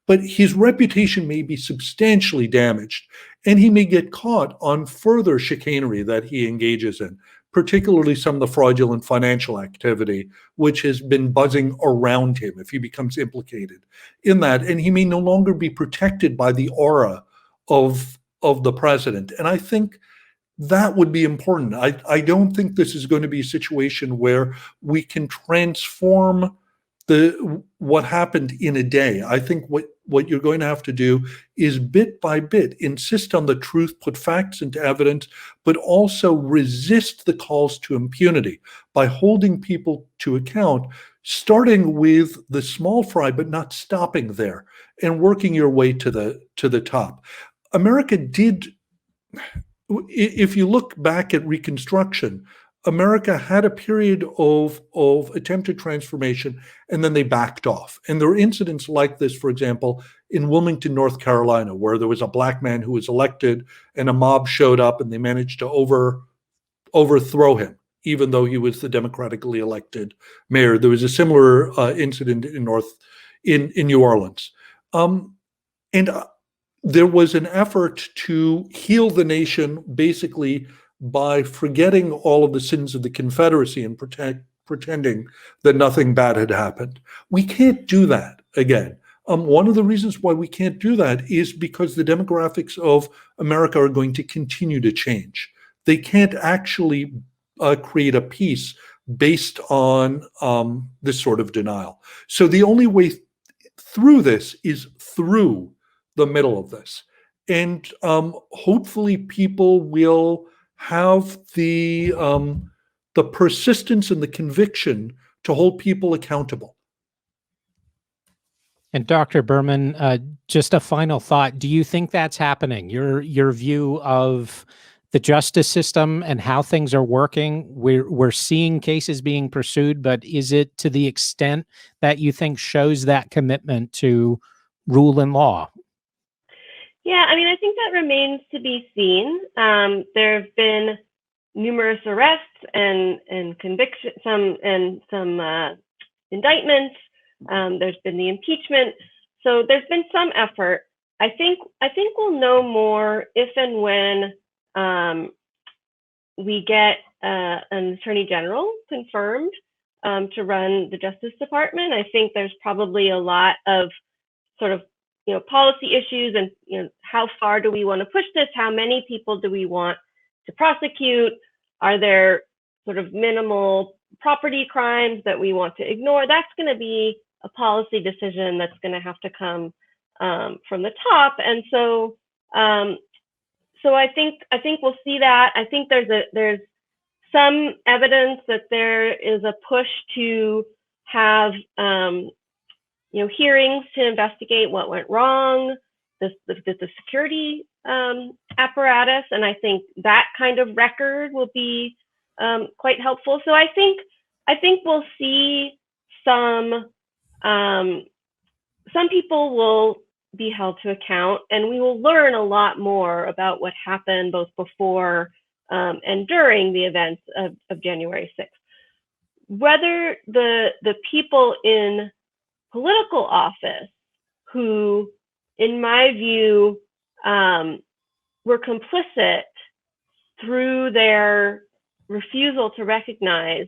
Speaker 3: But his reputation may be substantially damaged, and he may get caught on further chicanery that he engages in, particularly some of the fraudulent financial activity, which has been buzzing around him if he becomes implicated in that. And he may no longer be protected by the aura of the president. And I think that would be important. I don't think this is going to be a situation where we can transform what happened in a day. I think what you're going to have to do is bit by bit insist on the truth, put facts into evidence, but also resist the calls to impunity by holding people to account, starting with the small fry, but not stopping there, and working your way to the top. America did. If you look back at Reconstruction, America had a period of attempted transformation, and then they backed off. And there are incidents like this, for example, in Wilmington, North Carolina, where there was a black man who was elected and a mob showed up and they managed to overthrow him, even though he was the democratically elected mayor. There was a similar incident in New Orleans. There was an effort to heal the nation basically by forgetting all of the sins of the Confederacy and pretending that nothing bad had happened. We can't do that again. One of the reasons why we can't do that is because the demographics of America are going to continue to change. They can't actually create a peace based on this sort of denial. So the only way through this is through the middle of this. And hopefully people will have the persistence and the conviction to hold people accountable.
Speaker 2: And Dr. Berman, just a final thought. Do you think that's happening? Your view of the justice system and how things are working? We're seeing cases being pursued, but is it to the extent that you think shows that commitment to rule and law?
Speaker 4: Yeah, I mean, I think that remains to be seen. There have been numerous arrests and conviction, some indictments. There's been the impeachment, so there's been some effort. I think we'll know more if and when we get an attorney general confirmed to run the Justice Department. I think there's probably a lot of sort of policy issues and how far do we want to push this? How many people do we want to prosecute? Are there sort of minimal property crimes that we want to ignore? That's going to be a policy decision that's going to have to come from the top. And so I think we'll see that. I think there's some evidence that there is a push to have hearings to investigate what went wrong, the security apparatus, and I think that kind of record will be quite helpful. So I think we'll see some people will be held to account, and we will learn a lot more about what happened both before and during the events of January 6th. Whether the people in political office who, in my view, were complicit through their refusal to recognize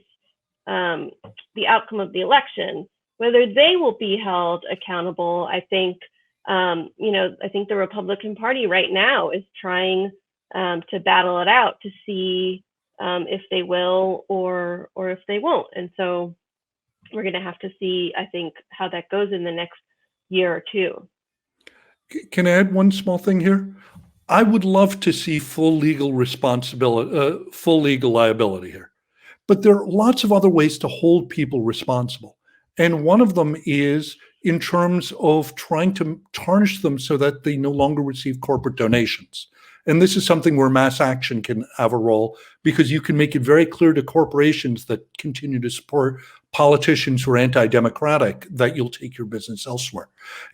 Speaker 4: the outcome of the election, whether they will be held accountable, I think the Republican Party right now is trying to battle it out to see if they will or if they won't. And so we're going to have to see, I think, how that goes in the next year or two.
Speaker 3: Can I add one small thing here? I would love to see full legal responsibility, full legal liability here. But there are lots of other ways to hold people responsible. And one of them is in terms of trying to tarnish them so that they no longer receive corporate donations. And this is something where mass action can have a role, because you can make it very clear to corporations that continue to support politicians who are anti-democratic that you'll take your business elsewhere.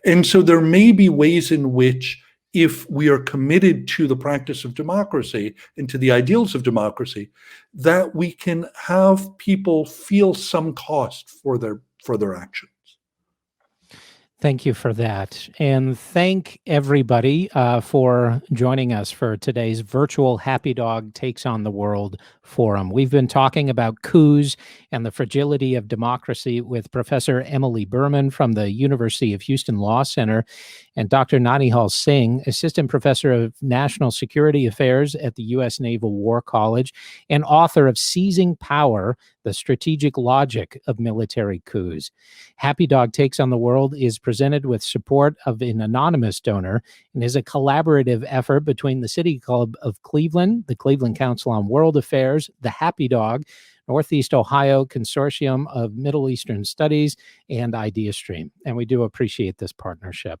Speaker 3: And so there may be ways in which, if we are committed to the practice of democracy and to the ideals of democracy, that we can have people feel some cost for their actions.
Speaker 2: Thank you for that. And thank everybody for joining us for today's virtual Happy Dog Takes on the World forum. We've been talking about coups and the fragility of democracy with Professor Emily Berman from the University of Houston Law Center and Dr. Nanihal Singh, Assistant Professor of National Security Affairs at the U.S. Naval War College and author of Seizing Power, The Strategic Logic of Military Coups. Happy Dog Takes on the World is presented with support of an anonymous donor and is a collaborative effort between the City Club of Cleveland, the Cleveland Council on World Affairs, the Happy Dog, Northeast Ohio Consortium of Middle Eastern Studies, and IdeaStream. And we do appreciate this partnership.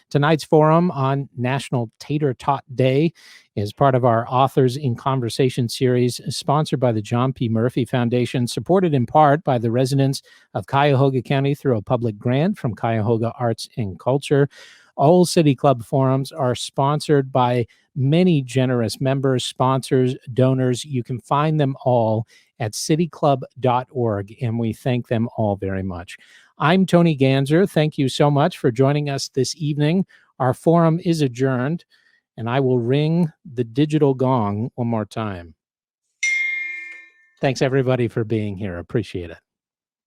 Speaker 2: Tonight's forum on National Tater Tot Day is part of our Authors in Conversation series, sponsored by the John P. Murphy Foundation, supported in part by the residents of Cuyahoga County through a public grant from Cuyahoga Arts and Culture. All City Club forums are sponsored by many generous members, sponsors, donors. You can find them all at cityclub.org, and we thank them all very much. I'm Tony Ganser. Thank you so much for joining us this evening. Our forum is adjourned, and I will ring the digital gong one more time. Thanks, everybody, for being here. Appreciate it.